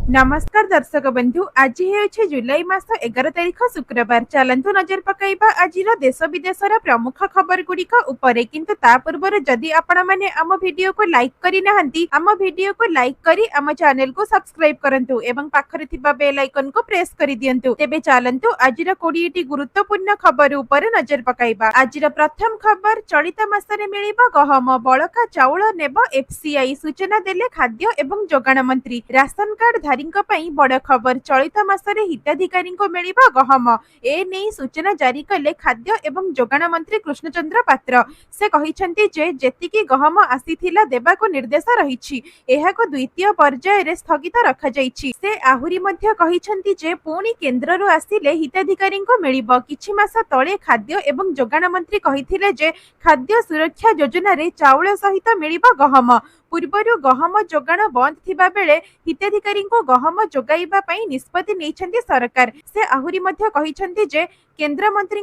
नमस्कार दर्शक बंधु, आज है जुलाई मास 11 तारिख शुक्रवार। चलतु नजर पकाइबा आज देश विदेशर प्रमुख खबर गुड़िक उपरे। किंतु ता पूर्व जदि आपण माने आम वीडियो को लाइक करि नाहंती, आम वीडियो को लाइक करी आम चैनल को सब्सक्राइब करंतु एवं पाखरे थिबा बेल आइकन को प्रेस करि दियंतु। तेबे चलतु आज 20टी गुरुत्वपूर्ण खबर उपरे नजर पकाइबा। आज प्रथम खबर, चलित मासरे मिलिबा गहम, बळका चाउल नेब एफसीआई, सूचना देले खाद्य एवं जोगाण मंत्री। राशन कार्ड बड़ खबर, चलित मासरे हिताधिकारी मिलिबा गहम, ए नहीं सूचना जारी कले खाद्य एवं जोगाण मंत्री कृष्णचंद्र पात्र। से कहिसेंती जे जेतिकी गहम आसीथिला देबाको निर्देश रहिछि, एहाको द्वितीय पर्याय रे स्थगित रखा जाइछि। से आहुरी मध्य कहिसेंती जे पुणी केंद्ररु आसिले हिताधिकारी मिलिबो। किछि मास तळे खाद्य एवं जोगाण मंत्री कहिथिले जे खाद्य सुरक्षा योजना रे चाउल सहित मिलिबो गहम। पूर्वरु गहम जोगाण बंद थिबा बेले हिताधिकारी गहम जोगाइबा पई निष्पत्ति नेइछन्ती सरकार। से आहुरी मध्य कहिछन्ती जे केंद्र मंत्री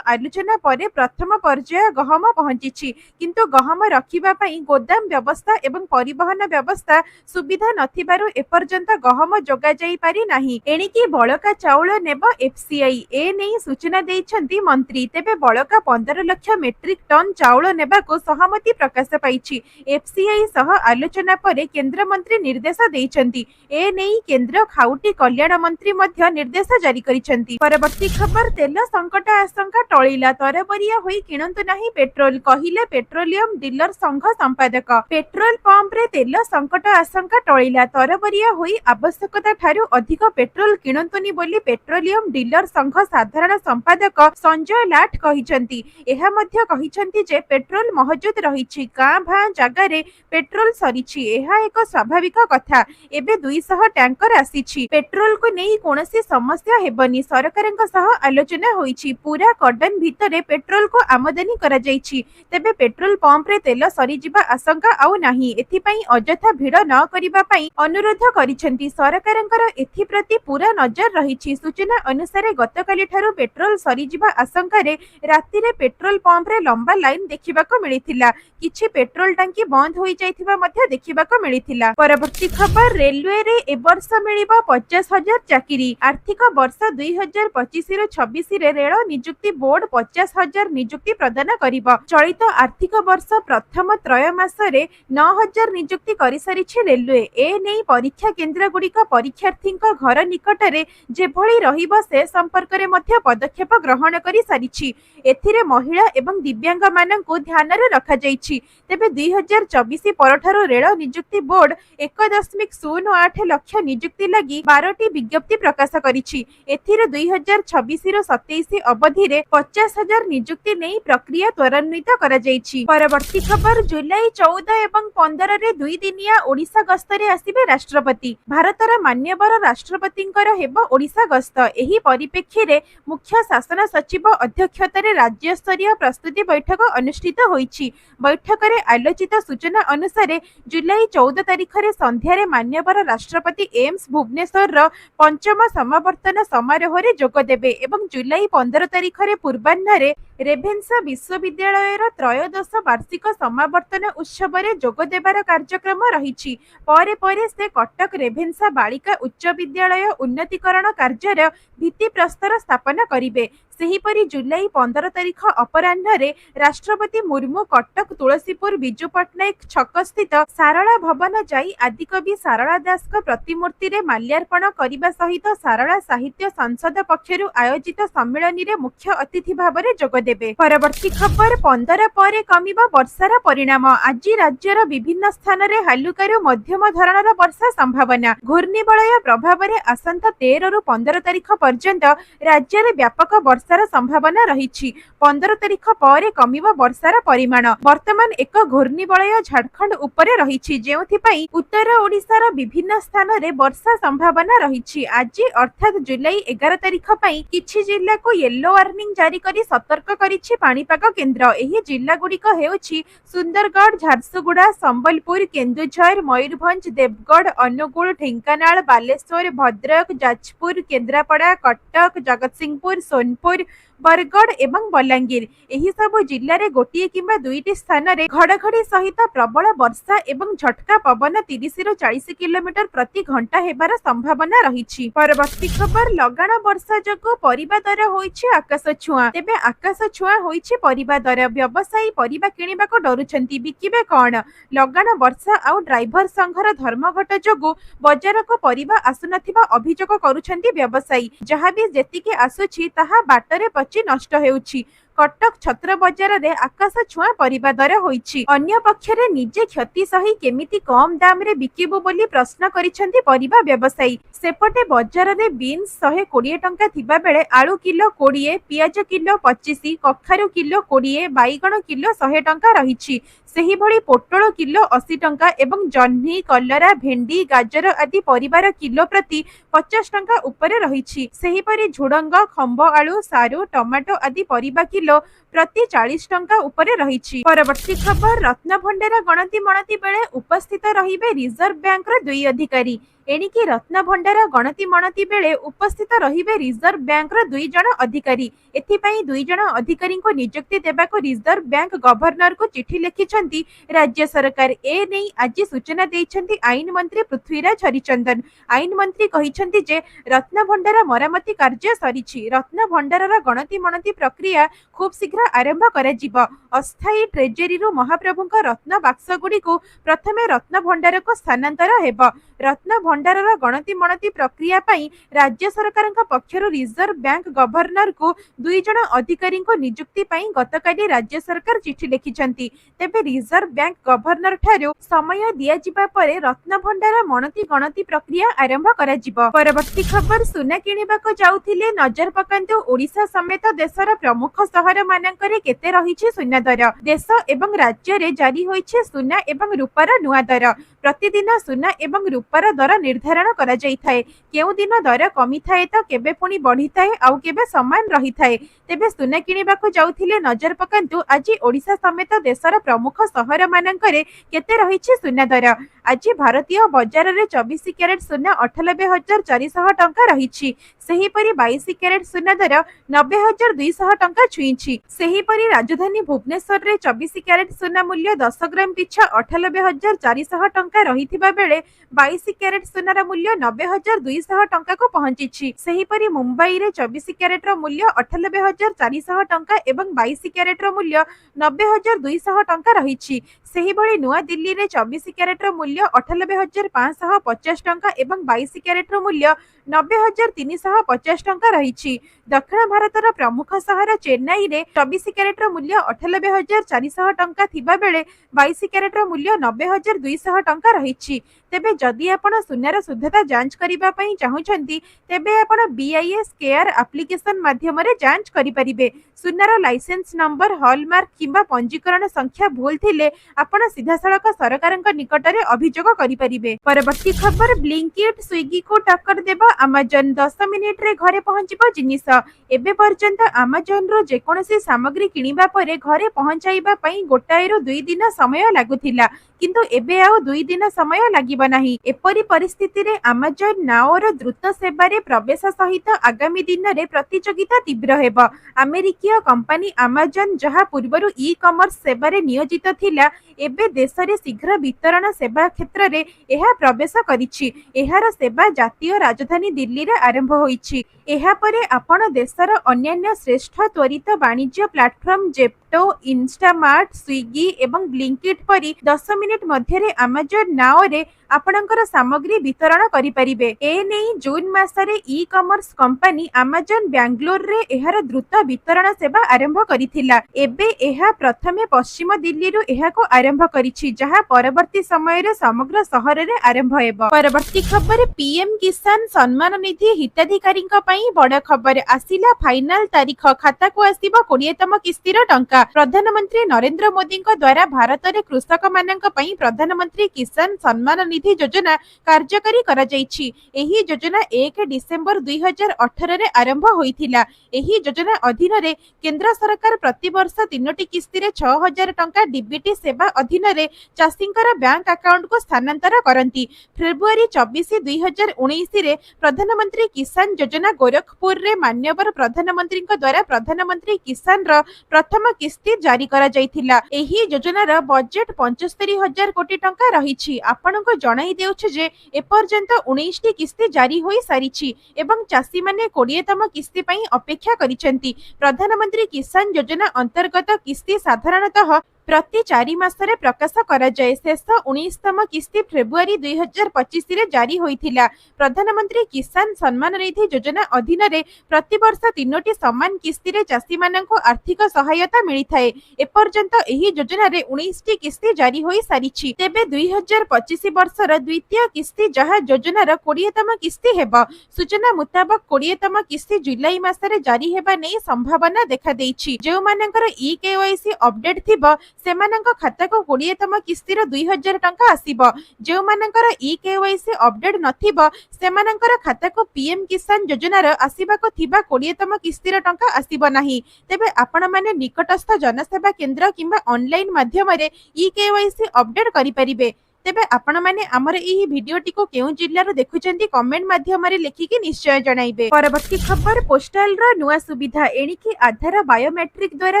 आलोचना परे प्रथम पर्याय गहम पहुंची, किंतु गहम रखिबा पई गोदाम व्यवस्था एवं परिवहन व्यवस्था सुविधा नथिबारु एपर्यंत गहम जोगा जाई पारि नाही। एणिकी बळका चाउल नेब एफसीआई, ए नहीं सूचना देइछन्ती मंत्री। तेबे बळका 15 लाख मेट्रिक टन चाउल नेबाको सहमति प्रकाश पाइछि। एफसीआई सह आलोचना परे केंद्र मंत्री निर्देश देइछन्ती। ए नहीं केंद्र खाउटी कल्याण मंत्री मध्य निर्देश जारी करिछन्ती। परवर्ती खबर, तेल संकट आशंका टळिला, तरबरिया होई किणंतु नाही पेट्रोल, कहिले पेट्रोलियम डीलर संघ संपादक। पेट्रोल पंप रे तेल संकट आशंका टळिला, तरबरिया होई आवश्यकता ठारू अधिक पेट्रोल किणंतुनी बोली पेट्रोलियम डीलर संघ साधारण संपादक संजय लाठ कहिछन्ती। एहा मध्य कहिछन्ती जे पेट्रोल मौजूद रहिछि, गां भां जागा रे पेट्रोल सरिछि, एहा एक स्वाभाविक कथा। एबे 200 टैंकर आसीछि, पेट्रोल को नहीं कोनोसी समस्या हेबनी। सरकारक सह आलोचना होईछि, पूरा कर्डन भितरे पेट्रोल को आमदानी करा जाइछि। तेबे पेट्रोल पंप रे तेल सरी जिबा आशंका आउ नाही, एथि पई अजथा भिड़ न करिबा पई अनुरोध करिसेंती। सरकारंकर एथि प्रति पूरा नजर रहिछि। सूचना अनुसार गतकाली ठारू पेट्रोल सरी जिबा आशंका रे राति रे पेट्रोल पंप रे लंबा लाइन देखिबाको मिलिथिला। किछि पेट्रोल टांकी बंद होई जाइथिबा मध्ये देखिबाको मिलिथिला। परवर्ती खबर, रेलवे रे ए वर्ष मिलिबा 50,000 चाकरी। आर्थिक वर्ष 2025-26 रे रेल नियुक्ति बोर्ड 50,000 नियुक्ति प्रदान करिबो। चलित आर्थिक वर्ष प्रथम त्रयमास रे 9,000 नियुक्ति करि सारिछि रेलवे। ए नै परीक्षा केंद्र गुड़िक परीक्षार्थीक घर निकट रे जेभଳି रहिबो से संपर्क रे मध्ये पदक्षेप ग्रहण करि सारिछि। एथिरे महिला एवं दिव्यांग माननकु ध्यान रे रखा जाइछि। तेबे 2024 परठारो रेल नियुक्ति बोर्ड 1.08 लाख नियुक्ति लगी 12टी विज्ञप्ति प्रकाश करिछि। एथिरे 2026-27 अवधि रे 50,000 नियुक्ति नहीं प्रक्रिया त्वरान्वित करा जाइछि। परवर्ती खबर, जुलाई 14 एवं 15 रे 2 दिनिया ओडिशा गस्त रे आसिबे राष्ट्रपति। भारतर मान्यवर राष्ट्रपतिंकर हेबो ओडिशा गस्त। एही परिप्रेक्षी रे मुख्य शासन सचिव अध्यक्षतारे राज्य स्तरीय प्रस्तुति बैठक अनुष्ठित होईछि। बैठक रे आलोचित सूचना अनुसार जुलाई 14 तारिख रे संध्या रे मान्यवर राष्ट्रपति एम्स भुवनेश्वर रो पंचम समावर्तन समारोह रे जोग देबे एवं जुलाई 15 तारिख रे पूर्वाह्न रे रेभेन्सा विश्वविद्यालय रो त्रयोदश वार्षिक समावर्तन उत्सव रे जोग देबार कार्यक्रम रहिछि। परे परे से कटक रेभेन्सा बालिका उच्च विद्यालय उन्नतीकरण कार्यर भित्ति प्रस्तर स्थापन करिवे। सेहीपरि जुलाई 15 तारिख अपराह्न रे राष्ट्रपति मुर्मू कटक तुलसीपुर बिजू पट्टनायक छक स्थित सारला भवन जाई आदिकवि सारला दास प्रतिमूर्ति रे माल्यार्पण करने सहित सारला साहित्य संसद पक्षरु आयोजित सम्मेलन रे मुख्य अतिथि भाव में जोगदेबे। परवर्ती खबर, 15 पर कमिबा वर्षार परिणाम। आज राज्यर विभिन्न स्थान रे हालुकारु मध्यम धरणर वर्षा संभावना। घूर्णिबलय प्रभाव रे आसंता 13 रु 15 तारिख पर्यंत राज्यर व्यापक वर्षार संभावना रहिछि। 15 तारिख पर कमिबा वर्षार परिमाण। वर्तमान एक घूर्णिबलय झारखंड उपरे रहिछि, जेउथि पई उत्तर ओडिशार विभिन्न स्थान रे वर्षा संभावना रहिछि। आज अर्थात जुलाई 11 तारिख पई किछि जिल्ला को येलो वार्निंग जारी करी सतर्क करिछि पाणीपाग केंद्र। एही जिल्ला गुड़िक हेउछि सुंदरगढ़, झारसुगुड़ा, संबलपुर, केन्दुझर, मयूरभंज, देवगढ़, अनुगुल, ढेंकानाल, बालेश्वर, भद्रक, जाजपुर, केन्द्रापड़ा, कटक, जगतसिंहपुर, सोनपुर, बरगड़ एवं बलांगीर एही सब जिल्ला रे गोटिए किंबा दुईटी स्थान रे घड़घड़ी सहित प्रबल वर्षा एवं झटका पवन 30 रु 40 किलोमीटर प्रति घंटा हेबार संभावना रही। परवर्ती खबर लगाण वर्षा जोगु परिबा दर होईछि आकाश छुआ। तेबे आकाश छुआ होईछि परिबा दर। व्यवसायी परिबा किनिबाको डरुछंती बिकिबे कोन। लगाण वर्षा आउ ड्राइवर संघर धर्मघट जोगु बजार को परिबा आसुनथिबा अभियोग करुछंती व्यवसायी। जहा भी जेतिके आसुछि ताहा बाटरे पचि नष्ट हेउछि। कटक छत्र बजार रे आकाश छुआ परिबा दर होईछि। अन्य पक्षरे निजे क्षति सही केमिति कम दाम रे बिकिबो बोली प्रश्न करिसेंती परिबा व्यवसायी। सेपटे बजार रे बीन्स 120 टंका थिबा बेले आलू किलो 20, पियाज किलो 25, कखारु किलो 20, बाईगण किलो 100 टंका रहिछि। सेही भली पोटल किलो 80 टंका एवं जह्नी, कलरा, भेंडी, गाजर आदि परिबार किलो प्रति 50 टंका उपरे रहिछि। सेही परि झुडंग, खंब आलू, सारू, टमाटो आदि परिबा किलो प्रति 40 टंका उपरे रहिछि। परवर्ती खबर रत्न भंडार गणति मणति बेले उपस्थित रहिबे रिजर्व बैंक रो 2 अधिकारी। एणिकी रत्न भंडार गणति मणति बेले उपस्थित रहिबे रिजर्व बैंक रो 2 जण अधिकारी। एथिपई 2 जण अधिकारी को नियुक्ति देबाको रिजर्व बैंक गवर्नर को चिठी लिखिछंती राज्य सरकार। ए नै आज सूचना दैछंती आईन मंत्री पृथ्वीराज हरिचंदन। आईन मंत्री कहिछंती जे रत्न भंडार मरामती कार्य सरिछि। रत्न भंडारर गणति मणति प्रक्रिया खूब शीघ्र आरंभ करा जिवो। अस्थायी ट्रेजरी रु महाप्रभुଙ୍କ रत्न बाक्स गुडी को प्रथमे रत्न भंडार को स्थानांतर हेबो। रत्न भंडारर गणति मणति प्रक्रिया पई राज्य सरकारଙ୍କ पक्षरु रिजर्व बैंक गवर्नर को 2 जण अधिकारी को नियुक्ति पई गतकाली राज्य सरकार चिठी लिखिछंती। तेबे रिजर्व बैंक गवर्नर ठारो समय दिया जिबा परे रत्न भंडार मणति गणति प्रक्रिया आरंभ करा जिवो। परवर्ती खबर सुना किनिबाको जाउथिले नजर पकांतु ओडिशा समेत देशर प्रमुख शहर मानकरे केते रहिछि सुना दर। देश एवं राज्य रे जारी होइछि सुना एवं रूपार नुआ दर। प्रतिदिन सुना एवं रूपार दर निर्धारण करा जाई थाए। केउ दिन दर कमी थाए तो केबे पुनी बढ़ी थाए आउ केबे समान रही थाए। तेबे सुना किनिबाको जाउथिले नजर पकांतु आज ओडिशा समेत देशर प्रमुख शहर मानकरे केते रहिछि सुना दर। आज भारतीय बजार रे 24 कैरेट सुना 98,400 टंका रहिछि। सेही परि 22 कैरेट सुना दर 90,200 टंका छुईछि। सेही परि राजधानी भुवनेश्वर रे 24 कैरेट सुना मूल्य 10 ग्राम पिछा 98,400 टंका रहिथिबा बेले 22 कैरेट सुनार मूल्य 90,200 टंका को पहुंचिछि। सेही परि मुंबई रे 24 कैरेट रो मूल्य 98,400 टंका एवं 22 कैरेट रो मूल्य 90,200 टंका रहिछि। सेही भली नुआ दिल्ली रे 24 कैरेट रो मूल्य 98,550 टंका एवं 22 कैरेट रो मूल्य 90,350 टंका रहिछि। दक्षिण भारतर प्रमुख शहर चेन्नई रे 24 कैरेट रो मूल्य 98,400 टंका थिबा बेले 22 कैरेट रो मूल्य 90,200 टंका रहिछि। तेबे जदि आपण सुनार शुद्धता जांच करिबा पई चाहुछंती तेबे आपण BIS केयर एप्लिकेशन माध्यम रे जांच करि परिबे। सुनार लाइसेंस नंबर, हॉलमार्क किंबा पंजीकरण संख्या भूल थिले आपण सीधा सड़क सरकारक निकट रे अभियोग करि परिबे। परवर्ती खबर ब्लिंकिट स्विगी को टक्कर देबा अमेजन। 10 मिनिट रे घरे पहुंचिबो जिनिस। एबे पर्यंत अमेजन रो जेकोनसी सामग्री किनिबा परे घरे पहुंचाइबा पई गोटाए रो 2 दिन समय लागुथिला, किंतु एबे आउ 2 दिन समय लागिबो नाही। एपरि परिस्थिति रे अमेजन नाओ रो द्रुत सेवा रे प्रवेश सहित आगामी दिन रे प्रतियोगिता तीव्र हेबो। अमेरिकीय कंपनी अमेजन जहा पूर्वरु ई कॉमर्स सेवा रे नियोजित थिला, एबे देश रे शीघ्र वितरण सेवा क्षेत्र रे एहा प्रवेश करिछि। एहार सेवा जातीय राजधानी दिल्ली रे आरंभ होइछि। एहा परे आपण देशर अन्यान्य श्रेष्ठ त्वरित वाणिज्य प्लेटफॉर्म जेप्टो, इंस्टामार्ट, स्विगी एवं ब्लिंकिट परी 10 मिनिट मध्य रे अमेजन नाओ रे आपणकर सामग्री वितरण करि परिबे। ए नै जून मासरे e commerce company Amazon Bangalore रे एहार द्रुत वितरण सेवा आरंभ करिथिला। एबे एहा प्रथमे पश्चिम दिल्ली रु एहा को आरंभ करिछि, जहा परवर्ती समय रे समग्र शहर रे आरंभ हेबो। परवर्ती खबर पीएम किसान सम्मान निधि हिताधिकारीଙ୍କ पई बड़ खबर आसिला। फाइनल तारीख खाता को आसीबो 20तम किस्तीर टंका। प्रधानमंत्री नरेंद्र मोदी द्वारा भारत रे कृषक मानक पई प्रधानमंत्री किसान सम्मान निधि ସମୃद्धି ଯୋଜନା କାର୍ଯ୍ୟକାରୀ କରାଯାଇଛି। ଏହି ଯୋଜନା 1 ଡିସେମ୍ବର 2018 ରେ ଆରମ୍ଭ ହୋଇଥିଲା। ଏହି ଯୋଜନା ଅଧୀନରେ କେନ୍ଦ୍ର ସରକାର ପ୍ରତିବର୍ଷ 3ଟି କିସ୍ତିରେ 6,000 ଟଙ୍କା ଡିବିଟି ସେବା ଅଧୀନରେ ଚାଷୀଙ୍କର ବ୍ୟାଙ୍କ ଆକାଉଣ୍ଟକୁ ସ୍ଥାନାନ୍ତର କରନ୍ତି। ଫେବୃଆରୀ 24, 2019 ପ୍ରଧାନମନ୍ତ୍ରୀ କିଷାନ ଯୋଜନା ଗୋରଖପୁରରେ ମାନ୍ୟବର ପ୍ରଧାନମନ୍ତ୍ରୀଙ୍କ ଦ୍ୱାରା ପ୍ରଧାନମନ୍ତ୍ରୀ କିଷାନର ପ୍ରଥମ କିସ୍ତି ଜାରି କରାଯାଇଥିଲା। ଏହି ଯୋଜନାର ବଜେଟ୍ 75,000 କୋଟି ଟଙ୍କା ରହିଛି। ଆପଣଙ୍କୁ ଜଣାଇ ଦେଉଛୁ ଯେ ଏପର୍ଯ୍ୟନ୍ତ 19ଟି କିସ୍ତି ଜାରି ହୋଇ ସାରିଛି ଏବଂ ଚାଷୀମାନେ 20ତମ କିସ୍ତି ପାଇଁ ଅପେକ୍ଷା କରିଛନ୍ତି। ପ୍ରଧାନମନ୍ତ୍ରୀ କିଷାନ ଯୋଜନା ଅନ୍ତର୍ଗତ କିସ୍ତି ସାଧାରଣତଃ ପ୍ରତି 4 ମାସରେ ପ୍ରକାଶ କରାଯାଏ। ଶେଷ 19ତମ କିସ୍ତି ଫେବୃଆରୀ 2025 ଜାରି ହୋଇଥିଲା। ପ୍ରଧାନମନ୍ତ୍ରୀ କିଷାନ ସମ୍ମାନ ନିଧି ଯୋଜନା ଅଧୀନରେ ପ୍ରତିବର୍ଷ 3ଟି ସମାନ କିସ୍ତିରେ ଚାଷୀମାନଙ୍କୁ ଆର୍ଥିକ ସହାୟତା ମିଳିଥାଏ। ଏପର୍ଯ୍ୟନ୍ତ ଏହି ଯୋଜନାରେ 19ଟି କିସ୍ତି ଜାରି ହୋଇ ସାରିଛି। ତେବେ 2025 ବର୍ଷର ଦ୍ୱିତୀୟ କିସ୍ତି ଯାହା ଯୋଜନାର 20ତମ କିସ୍ତି ହେବ। ସୂଚନା ମୁତାବକ 20ତମ କିସ୍ତି ଜୁଲାଇ ମାସରେ ଜାରି ହେବା ନେଇ ସମ୍ଭାବନା ଦେଖାଦେଇଛି। ଯେଉଁମାନଙ୍କର ଇକେୱାଇସି ଅପଡେଟ୍ ଥିବ ସେମାନଙ୍କ ଖାତାକୁ 20ତମ କିସ୍ତିର 2,000 ଟଙ୍କା ଆସିବ। ଯେଉଁମାନଙ୍କର ଇକେୱାଇସି ଅପଡେଟ୍ ନଥିବ ସେମାନଙ୍କର ଖାତାକୁ ପିଏମ୍ କିଷାନ ଯୋଜନାର ଆସିବାକୁ ଥିବା 20ତମ କିସ୍ତିର ଟଙ୍କା ଆସିବ ନାହିଁ। ତେବେ ଆପଣମାନେ ନିକଟସ୍ଥ ଜନସେବା କେନ୍ଦ୍ର କିମ୍ବା ଅନଲାଇନ ମାଧ୍ୟମରେ ଇକେୱାଇସି ଅପଡେଟ୍ କରିପାରିବେ। ତେବେ ଆପଣମାନେ ଆମର ଏହି ଭିଡିଓଟିକୁ କେଉଁ ଜିଲ୍ଲାରୁ ଦେଖୁଛନ୍ତି କମେଣ୍ଟ ମାଧ୍ୟମରେ ଲେଖିକି ନିଶ୍ଚୟ ଜଣାଇବେ। ପରବର୍ତ୍ତୀ ଖବର ପୋଷ୍ଟାଲର ନୂଆ ସୁବିଧା ଏଣିକି ଆଧାର ବାୟୋମେଟ୍ରିକ ଦ୍ୱାରା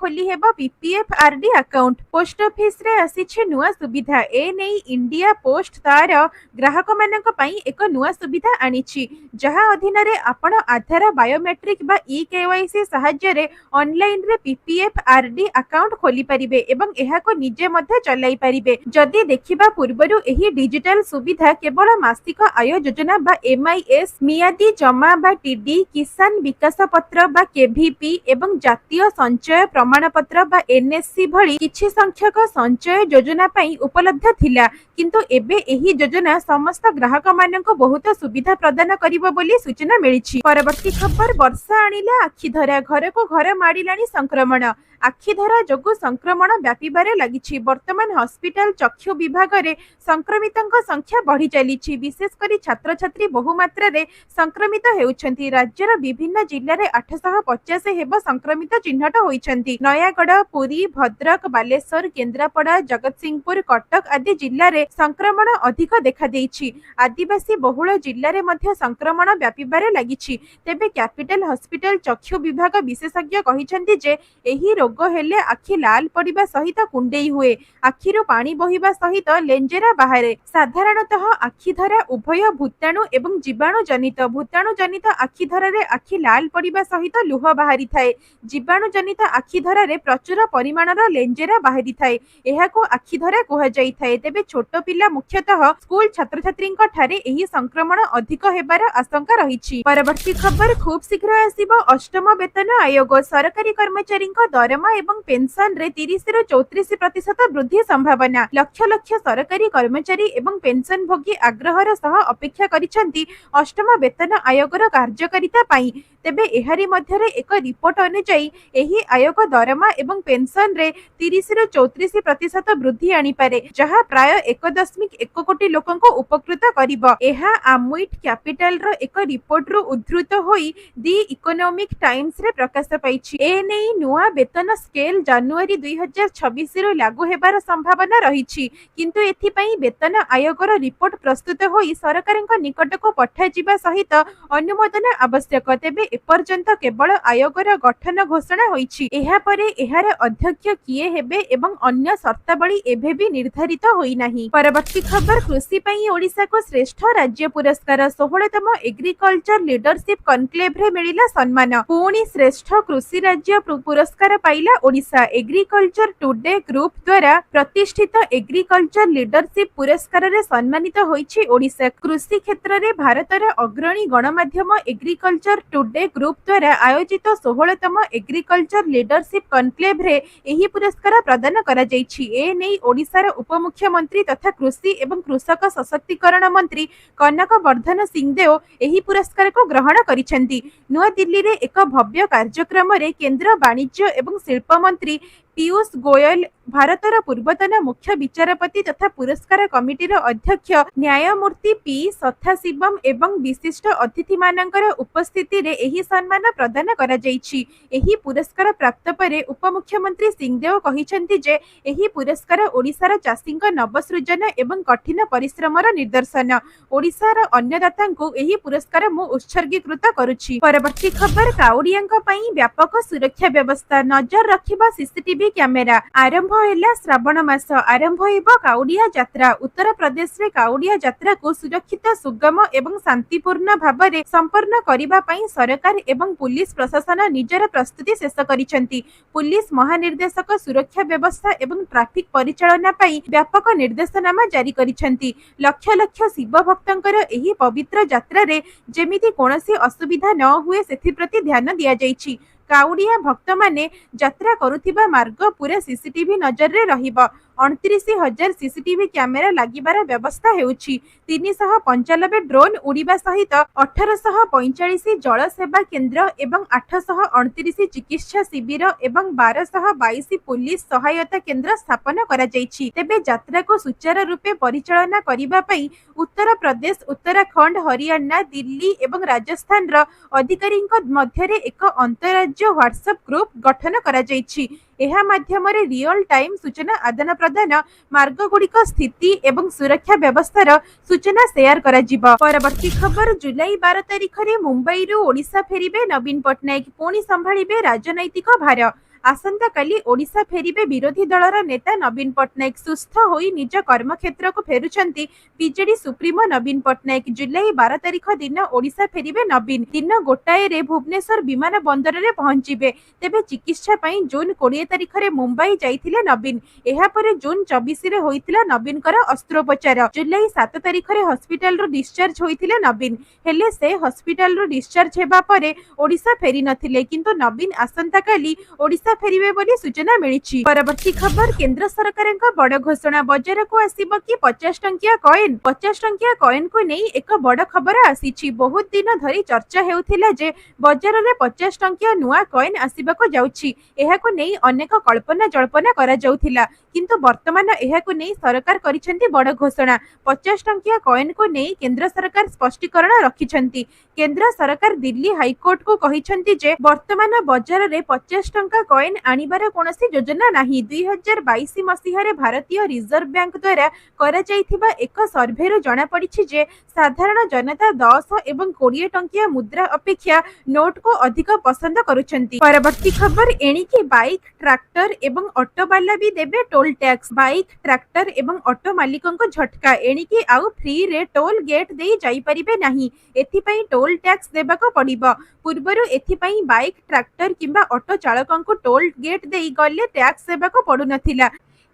ଖୋଲି ହେବ ପିପିଏଫ୍ ଆରଡି ଆକାଉଣ୍ଟ। ପୋଷ୍ଟ ଅଫିସରେ ଆସିଛି ନୂଆ ସୁବିଧା। ଏ ନେଇ ଇଣ୍ଡିଆ ପୋଷ୍ଟ ତାର ଗ୍ରାହକମାନଙ୍କ ପାଇଁ ଏକ ନୂଆ ସୁବିଧା ଆଣିଛି, ଯାହା ଅଧୀନରେ ଆପଣ ଆଧାର ବାୟୋମେଟ୍ରିକ ବା ଇକେୱାଇସି ସାହାଯ୍ୟରେ ଅନଲାଇନରେ ପିପିଏଫ୍ ଆରଡି ଆକାଉଣ୍ଟ ଖୋଲିପାରିବେ ଏବଂ ଏହାକୁ ନିଜେ ମଧ୍ୟ ଚଲାଇ ପାରିବେ। ଯଦି ଦେଖିବା ପୂର୍ବରୁ ଏହି ଡିଜିଟାଲ ସୁବିଧା କେବଳ ମାସିକ ଆୟ ଯୋଜନା ବା ଏମ୍ଆଇଏସ୍, ମିଆଦି ଜମା ବା ଟିଡି, କିଷାନ ବିକାଶ ପତ୍ର ବା କେଭିପି ଏବଂ ଜାତୀୟ ସଞ୍ଚୟ ପ୍ରମାଣପତ୍ର ବା ଏନ୍ଏସସି ଭଳି କିଛି ସଂଖ୍ୟକ ସଞ୍ଚୟ ଯୋଜନା ପାଇଁ ଉପଲବ୍ଧ ଥିଲା। କିନ୍ତୁ ଏବେ ଏହି ଯୋଜନା ସମସ୍ତ ଗ୍ରାହକମାନଙ୍କୁ ବହୁତ ସୁବିଧା ପ୍ରଦାନ କରିବ ବୋଲି ସୂଚନା ମିଳିଛି। ପରବର୍ତ୍ତୀ ଖବର ବର୍ଷା ଆଣିଲା ଆଖିଧରା, ଘରକୁ ଘର ମାଡ଼ିଲାଣି ସଂକ୍ରମଣ। ଆଖିଧରା ଯୋଗୁଁ ସଂକ୍ରମଣ ବ୍ୟାପିବାରେ ଲାଗିଛି। ବର୍ତ୍ତମାନ ହସ୍ପିଟାଲ ଚକ୍ଷୁ ବିଭାଗରେ ସଂକ୍ରମିତଙ୍କ ସଂଖ୍ୟା ବଢି ଚାଲିଛି। ବିଶେଷ କରି ଛାତ୍ରଛାତ୍ରୀ ବହୁ ମାତ୍ରାରେ ସଂକ୍ରମିତ ହେଉଛନ୍ତି। ରାଜ୍ୟର ବିଭିନ୍ନ ଜିଲ୍ଲାରେ 850 ହେବ ସଂକ୍ରମିତ ଚିହ୍ନଟ ହୋଇଛନ୍ତି। ନୟାଗଡ଼, ପୁରୀ, ଭଦ୍ରକ, ବାଲେଶ୍ୱର, କେନ୍ଦ୍ରାପଡ଼ା, ଜଗତସିଂହପୁର, କଟକ ଆଦି ଜିଲ୍ଲାରେ ସଂକ୍ରମଣ ଅଧିକ ଦେଖାଦେଇଛି। ଆଦିବାସୀ ବହୁଳ ଜିଲ୍ଲାରେ ମଧ୍ୟ ସଂକ୍ରମଣ ବ୍ୟାପିବାରେ ଲାଗିଛି। ତେବେ କ୍ୟାପିଟାଲ ହସ୍ପିଟାଲ ଚକ୍ଷୁ ବିଭାଗ ବିଶେଷଜ୍ଞ କହିଛନ୍ତି ଯେ ଏହି ରୋଗ ହେଲେ ଆଖି ଲାଲ ପଡ଼ିବା ସହିତ କୁଣ୍ଡେଇ ହୁଏ, ଆଖିରୁ ପାଣି ବୋହିବା ସହିତ ଲେଞ୍ଜେରା ବାହାରେ। ସାଧାରଣତଃ ଆଖିଧରା ଉଭୟ ଭୂତାଣୁ ଏବଂ ଜୀବାଣୁ ଜନିତ। ଭୂତାଣୁ ଜନିତ ଆଖିଧରାରେ ଆଖି ଲାଲ ପଡ଼ିବା ସହିତ ଲୁହ ବାହାରିଥାଏ। ଜୀବାଣୁ ଜନିତ ଆଖିଧରାରେ ପ୍ରଚୁର ପରିମାଣର ଲେଞ୍ଜେରା ବାହାରିଥାଏ। ଏହାକୁ ଆଖିଧରା କୁହାଯାଇଥାଏ। ତେବେ ଛୋଟ ପିଲା ମୁଖ୍ୟତଃ ସ୍କୁଲ ଛାତ୍ରଛାତ୍ରୀଙ୍କ ଠାରେ ଏହି ସଂକ୍ରମଣ ଅଧିକ ହେବାର ଆଶଙ୍କା ରହିଛି। ପରବର୍ତ୍ତୀ ଖବର ଖୁବ୍ ଶୀଘ୍ର ଆସିବ ଅଷ୍ଟମ ବେତନ ଆୟୋଗ। ସରକାରୀ କର୍ମଚାରୀଙ୍କ ଦରମା ଏବଂ ପେନସନରେ 30ରୁ 34% ବୃଦ୍ଧି ସମ୍ଭାବନା। ଲକ୍ଷ ଲକ୍ଷ ସରକାରୀ କର୍ମଚାରୀ ଏବଂ ପେନସନଭୋଗୀ ଆଗ୍ରହର ସହ ଅପେକ୍ଷା କରିଛନ୍ତି ଅଷ୍ଟମ ବେତନ ଆୟୋଗର କାର୍ଯ୍ୟକାରିତା ପାଇଁ। ତେବେ ଏହାରି ମଧ୍ୟରେ ଏକ ରିପୋର୍ଟ ଅନୁଯାୟୀ ଏହି ଆୟୋଗ ଦରମା ଏବଂ ପେନସନରେ 30ରୁ 34% ବୃଦ୍ଧି ଆଣିପାରେ, ଯାହା ପ୍ରାୟ 1.1 କୋଟି ଲୋକଙ୍କୁ ଉପକୃତ କରିବ। ଏହା ଆମୁଇଟ୍ କ୍ୟାପିଟାଲର ଏକ ରିପୋର୍ଟରୁ ଉଦ୍ଧୃତ ହୋଇ ଦି ଇକୋନୋମିକ୍ ଟାଇମ୍ସରେ ପ୍ରକାଶ ପାଇଛି। ଏନେଇ ନୂଆ ବେତନ ସ୍କେଲ ଜାନୁଆରୀ 2026ରୁ ଲାଗୁ ହେବାର ସମ୍ଭାବନା ରହିଛି। କିନ୍ତୁ ଏଥିପାଇଁ ବେତନ ଆୟୋଗର ରିପୋର୍ଟ ପ୍ରସ୍ତୁତ ହୋଇ ସରକାରଙ୍କ ନିକଟକୁ ପଠାଯିବା ସହିତ ଅନୁମୋଦନ ଆବଶ୍ୟକ। ତେବେ ଏପର୍ଯ୍ୟନ୍ତ କେବଳ ଆୟୋଗର ଗଠନ ଘୋଷଣା ହୋଇଛି। ଏହାପରେ ଏହାର ଅଧ୍ୟକ୍ଷ କିଏ ହେବେ ଏବଂ ଅନ୍ୟ ସର୍ତ୍ତାବଳୀ ଏବେ ବି ନିର୍ଦ୍ଧାରିତ ହୋଇନାହିଁ। ପରବର୍ତ୍ତୀ ଖବର କୃଷି ପାଇଁ ଓଡ଼ିଶାକୁ ଶ୍ରେଷ୍ଠ ରାଜ୍ୟ ପୁରସ୍କାର। 16ତମ ଏଗ୍ରିକଲଚର ଲିଡରସିପ୍ କନକ୍ଲେଭରେ ମିଳିଲା ସମ୍ମାନ। ପୁଣି ଶ୍ରେଷ୍ଠ କୃଷି ରାଜ୍ୟ ପୁରସ୍କାର ପାଇଲା ଓଡ଼ିଶା। ଏଗ୍ରିକଲଚର ଟୁଡେ ଗ୍ରୁପ ଦ୍ୱାରା ପ୍ରତିଷ୍ଠିତ ଏଗ୍ରିକଲଚର ଲିଡରସିପ୍ ପୁରସ୍କାରରେ ସମ୍ମାନିତ ହୋଇଛି ଓଡ଼ିଶା। କୃଷି କ୍ଷେତ୍ରରେ ଭାରତର ଅଗ୍ରଣୀ ଗଣମାଧ୍ୟମ ଏଗ୍ରିକଲଚର ଟୁଡେ ଗ୍ରୁପ ଦ୍ୱାରା ଆୟୋଜିତ 16ତମ ଏଗ୍ରିକଲଚର ଲିଡରସିପ୍ କନକ୍ଲେଭରେ ଏହି ପୁରସ୍କାର ପ୍ରଦାନ କରାଯାଇଛି। ଏ ନେଇ ଓଡ଼ିଶାର ଉପମୁଖ୍ୟମନ୍ତ୍ରୀ ତଥା କୃଷି ଏବଂ କୃଷକ ସଶକ୍ତିକରଣ ମନ୍ତ୍ରୀ କନକ ବର୍ଦ୍ଧନ ସିଂଦେଓ ଏହି ପୁରସ୍କାରକୁ ଗ୍ରହଣ କରିଛନ୍ତି। ନୂଆଦିଲ୍ଲୀରେ ଏକ ଭବ୍ୟ କାର୍ଯ୍ୟକ୍ରମରେ କେନ୍ଦ୍ର ବାଣିଜ୍ୟ ଏବଂ ଶିଳ୍ପ ମନ୍ତ୍ରୀ पीयूष गोयल भारतर पूर्वतन मुख्य विचारपति तथा पुरस्कार कमिटीर अध्यक्ष न्यायमूर्ति पी सथाशिवम एवं विशिष्ट अतिथि मानकर उपस्थिति रे एही सम्मान प्रदान करा जायछि। एही पुरस्कार प्राप्त परे उपमुख्यमंत्री सिंहदेव कहिसेंति जे एही पुरस्कार ओडिशार चाषीक नवसृजन एवं कठिन परिश्रमर निदर्शन। ओडिशार अन्नदातांकु एही पुरस्कार मु उत्सर्गीकृत करुछि। परवर्ती खबर काउडियांक पई व्यापक सुरक्षा व्यवस्था नजर रखिबा सीसीटीवी कैमेरा। आरंभ हेला श्रावण मास आरंभ हेबो काउडिया यात्रा। उत्तर प्रदेश रे काउडिया यात्रा को सुरक्षित सुगम एवं शांतिपूर्ण भाबरे संपन्न करिबा पई सरकार एवं पुलिस प्रशासन निजर प्रस्तुति शेष करिसेंति। पुलिस महानिर्देशक सुरक्षा व्यवस्था एवं ट्रैफिक परिचालना पई व्यापक निर्देशनामा जारी करिसेंति। लक्ष लक्ष शिव भक्तंकर एही पवित्र यात्रा रे जेमिति कोनोसी असुविधा न हुए सेथि प्रति ध्यान दिया जायछि। काउडिया भक्त माने यात्रा करुथिबा मार्ग पूरा सीसीटीवी नजर रे रहिबो। 29,000 सीसीटीवी कैमेरा लागिबार व्यवस्था हेउछि। 395 ड्रोन उड़ीबा सहित 1845 जल सेवा केंद्र एवं 829 चिकित्सा शिविर एवं 1222 पुलिस सहायता केंद्र स्थापन करा जायछि। तेबे यात्रा को सुचारू रूपे परिचालना करिबा पई उत्तर प्रदेश, उत्तराखंड, हरियाणा, दिल्ली एवं राजस्थान रो अधिकारी मध्य रे एक अंतरराज्य व्हाट्सएप ग्रुप गठन करा जायछि। एहा माध्यमरे रियल टाइम सूचना आदान प्रदान, मार्ग गुड़िक स्थिति एवं सुरक्षा व्यवस्थार सूचना शेयर करा जिवो। परवर्ती खबर जुलाई 12 तारिख रे मुंबई रु ओडिशा फेरिबे नवीन पटनायक, पुणी संभाळिबे राजनैतिक भार। आसंता काली ओडिशा फेरिबे विरोधी दलर नेता नवीन पटनायक। सुस्थ होई निज कर्मक्षेत्र को फेरुछंती बीजेडी सुप्रीमो नवीन पटनायक। जुलाई 12 तारिख दिन ओडिशा फेरिबे नवीन। दिन गोटाए रे भुवनेश्वर विमान बंदर रे पहुंचिबे। तेबे चिकित्सा पई जून 20 तारिख रे मुंबई जाइथिले नवीन। एहा परे जून 24 रे होइतिला नवीन कर अस्त्रोपचार। जुलाई 7 तारिख रे हॉस्पिटल रो डिस्चार्ज होइथिले नवीन। हेले से हॉस्पिटल रो डिस्चार्ज हेबा परे ओडिशा फेरि नथिले, किंतु नवीन आसंता काली ओडिशा फेरिबे बोली सूचना मिलिछि। परवर्ती खबर केंद्र सरकारक बड़ घोषणा। बाजार को आसीबो कि 50 टंकिया कॉइन। 50 टंकिया कॉइन को नै एक बड़ खबर आसीछि। बहुत दिन धरि चर्चा हेउथिला जे बाजार रे 50 टंकिया नुआ कॉइन आसीबाको जाउछि। एहा को नै अनेक कल्पना जल्पना करा जाउथिला, किंतु वर्तमान एहा को नै सरकार करिसेंति बड़ घोषणा। 50 टंकिया कॉइन को नै केंद्र सरकार स्पष्टीकरण रखिसेंति। केंद्र सरकार दिल्ली हाईकोर्ट को कहिसेंति जे वर्तमान बाजार रे 50 टंका कॉइन आनिबार कोनोसी योजना नाही। 2022 मसीह रे भारतीय रिजर्व बैंक द्वारा करा जाइथिबा एक सर्वे रो जणा पड़िछि जे साधारण जनता 10 एवं 20 टंकिया मुद्रा अपेक्षा नोट को अधिक पसंद करुछंती। परवर्ती खबर एणिकी बाइक, ट्रैक्टर एवं ऑटो वाला भी देबे टोल टैक्स। बाइक, ट्रैक्टर एवं ऑटो मालिकों को झटका। एणिकी आउ फ्री रे टोल गेट देई जाई परिबे नाही। एथि पई टोल टैक्स देबाको पड़िबो। पूर्वरु एथि पई बाइक, ट्रैक्टर किंबा ऑटो चालकों को टोल गेट देई गले टैक्स देबाको पडु नथिला,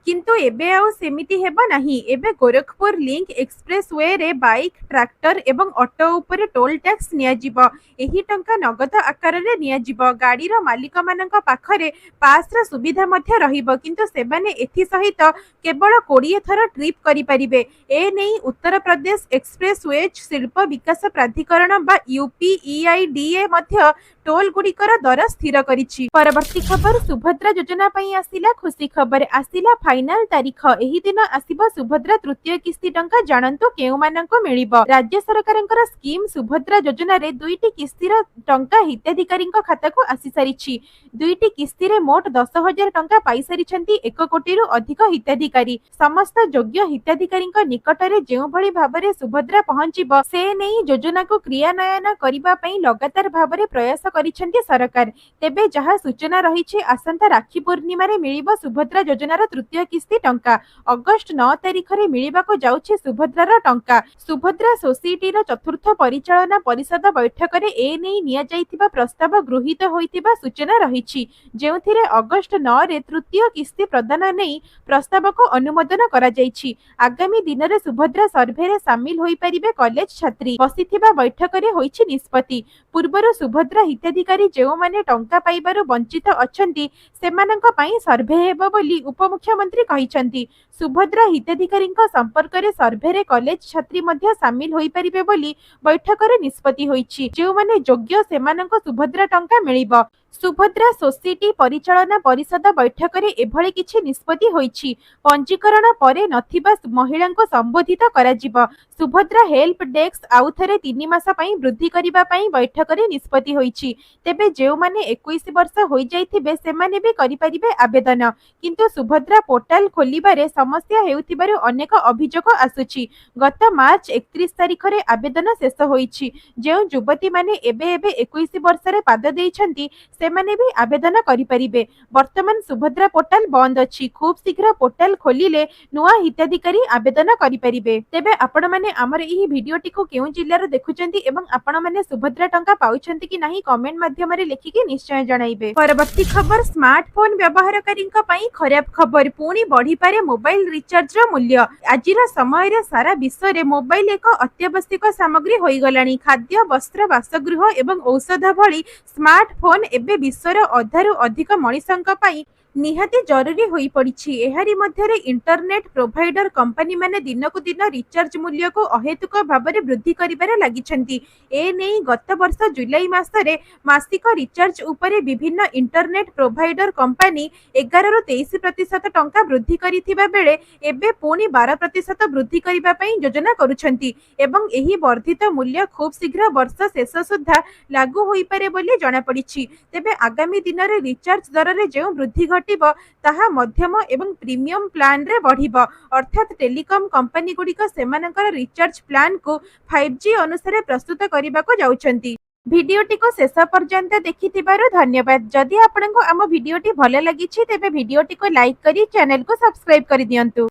किंतु एबे आउ सेमिति हेबो नाही। एबे गोरखपुर लिंक एक्सप्रेस वे रे बाइक, ट्रैक्टर एवं ऑटो उपरे टोल टैक्स निया जिवो। एही टंका नगद आकार रे निया जिवो। गाड़ी रो मालिक मानक पाखरे पास रा सुविधा मध्य रहिबो, किंतु सेबाने एथि सहित केवल 20 थर ट्रिप करि परिबे। ए नै उत्तर प्रदेश एक्सप्रेस वे शिल्प विकास प्राधिकरण बा यूपीईआईडीए मध्य टोल गुड़िकर दर स्थिर करिछि। परवर्ती खबर सुभद्रा योजना पई आसिला खुशी खबर। आसिला फाइनल तारीख। एही दिन आसिबो सुभद्रा तृतीय किस्ती टंका। जानंतु केउ माननको मिलिबो। राज्य सरकारंकर स्कीम सुभद्रा योजना रे दुईटी किस्तीर टंका हिताधिकारींक खाता को आसी सारिछि। दुईटी किस्ती रे मोट 10,000 टंका पाई सारिछंती 1 कोटी रु अधिक हिताधिकारी। समस्त योग्य हिताधिकारींक निकटरे जेउ भली भाबरे सुभद्रा पहुंचिबो से नै योजना को क्रियान्वयन करिबा पई लगातार भाबरे प्रयास करिछंती सरकार। तेबे जहा सूचना रहिछि आसंता राखी पूर्णिमा रे मिलिबो सुभद्रा योजनार तृतीय किस्ती टंका। अगस्त 9 तारिख रे मिलिबाको जाउछि सुभद्रार टंका। सुभद्रा सोसाइटीर चतुर्थ परिचालना परिषद बैठक रे ए नै निया जाइतिबा प्रस्ताव गृहीत होइतिबा सूचना रहिछि, जेउथिरे अगस्त 9 रे तृतीय किस्ती प्रदान नै प्रस्ताव को अनुमोदन करा जाइछि। आगामी दिन रे सुभद्रा सर्वे रे शामिल होई परिबे कॉलेज छात्री। बसिथिबा बैठक रे होइछि निष्पत्ति। पूर्वरु सुभद्रा हिताधिकारी जेउ माने टंका पाइबारु वंचित अछंती सेमानंक पई सर्वे हेबो बोली उपमुख्यमंत्री कहिसंती। सुभद्रा हिताधिकारींक संपर्क रे सर्वे रे कॉलेज छात्री मध्य शामिल होई परिबे बोली बैठक रे निष्पत्ति होइछि। जेउ माने योग्य सेमानंक सुभद्रा टंका मिलिबो। ସୁଭଦ୍ରା ସୋସାଇଟି ପରିଚାଳନା ପରିଷଦ ବୈଠକରେ ଏଭଳି କିଛି ନିଷ୍ପତ୍ତି ହୋଇଛି। ପଞ୍ଜୀକରଣ ପରେ ନଥିବା ମହିଳାଙ୍କୁ ସମ୍ବୋଧିତ କରାଯିବ। ସୁଭଦ୍ରା ହେଲ୍ପ ଡେସ୍କ ଆଉଥରେ 3 ମାସ ପାଇଁ ବୃଦ୍ଧି କରିବା ପାଇଁ ବୈଠକରେ ନିଷ୍ପତ୍ତି ହୋଇଛି। ତେବେ ଯେଉଁମାନେ 21 ବର୍ଷ ହୋଇଯାଇଥିବେ ସେମାନେ ବି କରିପାରିବେ ଆବେଦନ। କିନ୍ତୁ ସୁଭଦ୍ରା ପୋର୍ଟାଲ ଖୋଲିବାରେ ସମସ୍ୟା ହେଉଥିବାରୁ ଅନେକ ଅଭିଯୋଗ ଆସୁଛି। ଗତ ମାର୍ଚ୍ଚ 31 ତାରିଖରେ ଆବେଦନ ଶେଷ ହୋଇଛି। ଯେଉଁ ଯୁବତୀମାନେ ଏବେ 21 ବର୍ଷରେ ପାଦ ଦେଇଛନ୍ତି ସେମାନେ ବି ଆବେଦନ କରିପାରିବେ। ବର୍ତ୍ତମାନ ସୁଭଦ୍ରା ପୋର୍ଟାଲ ବନ୍ଦ ଅଛି। ଖୁବ୍ ଶୀଘ୍ର ପୋର୍ଟାଲ ଖୋଲିଲେ ନୂଆ ହିତାଧିକାରୀ ଆବେଦନ କରିପାରିବେ। ତେବେ ଆପଣମାନେ ଆମର ଏହି ଭିଡିଓଟିକୁ କେଉଁ ଜିଲ୍ଲାରୁ ଦେଖୁଛନ୍ତି ଏବଂ ଆପଣମାନେ ସୁଭଦ୍ରା ଟଙ୍କା ପାଉଛନ୍ତି କି ନାହିଁ କମେଣ୍ଟ ମାଧ୍ୟମରେ ଲେଖିକି ନିଶ୍ଚୟ ଜଣାଇବେ। ପରବର୍ତ୍ତୀ ଖବର, ସ୍ମାର୍ଟଫୋନ ବ୍ୟବହାରକାରୀଙ୍କ ପାଇଁ ଖରାପ ଖବର। ପୁଣି ବଢିପାରେ ମୋବାଇଲ ରିଚାର୍ଜର ମୂଲ୍ୟ। ଆଜିର ସମୟରେ ସାରା ବିଶ୍ୱରେ ମୋବାଇଲ ଏକ ଅତ୍ୟାବଶ୍ୟକ ସାମଗ୍ରୀ ହୋଇଗଲାଣି। ଖାଦ୍ୟ, ବସ୍ତ୍ର, ବାସଗୃହ ଏବଂ ଔଷଧ ଭଳି ସ୍ମାର୍ଟଫୋନ ଏବେ ବିଶ୍ୱର ଅଧାରୁ ଅଧିକ ମଣିଷଙ୍କ ପାଇଁ ନିହାତି ଜରୁରୀ ହୋଇପଡ଼ିଛି। ଏହାରି ମଧ୍ୟରେ ଇଣ୍ଟରନେଟ ପ୍ରୋଭାଇଡର କମ୍ପାନୀମାନେ ଦିନକୁ ଦିନ ରିଚାର୍ଜ ମୂଲ୍ୟକୁ ଅହେତୁକ ଭାବରେ ବୃଦ୍ଧି କରିବାରେ ଲାଗିଛନ୍ତି। ଏନେଇ ଗତ ବର୍ଷ ଜୁଲାଇ ମାସରେ ମାସିକ ରିଚାର୍ଜ ଉପରେ ବିଭିନ୍ନ ଇଣ୍ଟରନେଟ ପ୍ରୋଭାଇଡର କମ୍ପାନୀ 11ରୁ 23% ଟଙ୍କା ବୃଦ୍ଧି କରିଥିବା ବେଳେ ଏବେ ପୁଣି 12% ବୃଦ୍ଧି କରିବା ପାଇଁ ଯୋଜନା କରୁଛନ୍ତି ଏବଂ ଏହି ବର୍ଦ୍ଧିତ ମୂଲ୍ୟ ଖୁବ୍ ଶୀଘ୍ର ବର୍ଷ ଶେଷ ସୁଦ୍ଧା ଲାଗୁ ହୋଇପାରେ ବୋଲି ଜଣାପଡ଼ିଛି। ତେବେ ଆଗାମୀ ଦିନରେ ରିଚାର୍ଜ ଦରରେ ଯେଉଁ ବୃଦ୍ଧି ଘଟିବ ତାହା ମଧ୍ୟମ ଏବଂ ପ୍ରିମିୟମ ପ୍ଲାନରେ ବଢ଼ିବ। ଅର୍ଥାତ୍ ଟେଲିକମ କମ୍ପାନୀଗୁଡ଼ିକ ସେମାନଙ୍କର ରିଚାର୍ଜ ପ୍ଲାନକୁ 5G ଅନୁସାରେ ପ୍ରସ୍ତୁତ କରିବାକୁ ଯାଉଛନ୍ତି। ଭିଡିଓଟିକୁ ଶେଷ ପର୍ଯ୍ୟନ୍ତ ଦେଖିଥିବାରୁ ଧନ୍ୟବାଦ। ଯଦି ଆପଣଙ୍କୁ ଆମ ଭିଡିଓଟି ଭଲ ଲାଗିଛି ତେବେ ଭିଡିଓଟିକୁ ଲାଇକ୍ କରି ଚ୍ୟାନେଲକୁ ସବସ୍କ୍ରାଇବ କରିଦିଅନ୍ତୁ।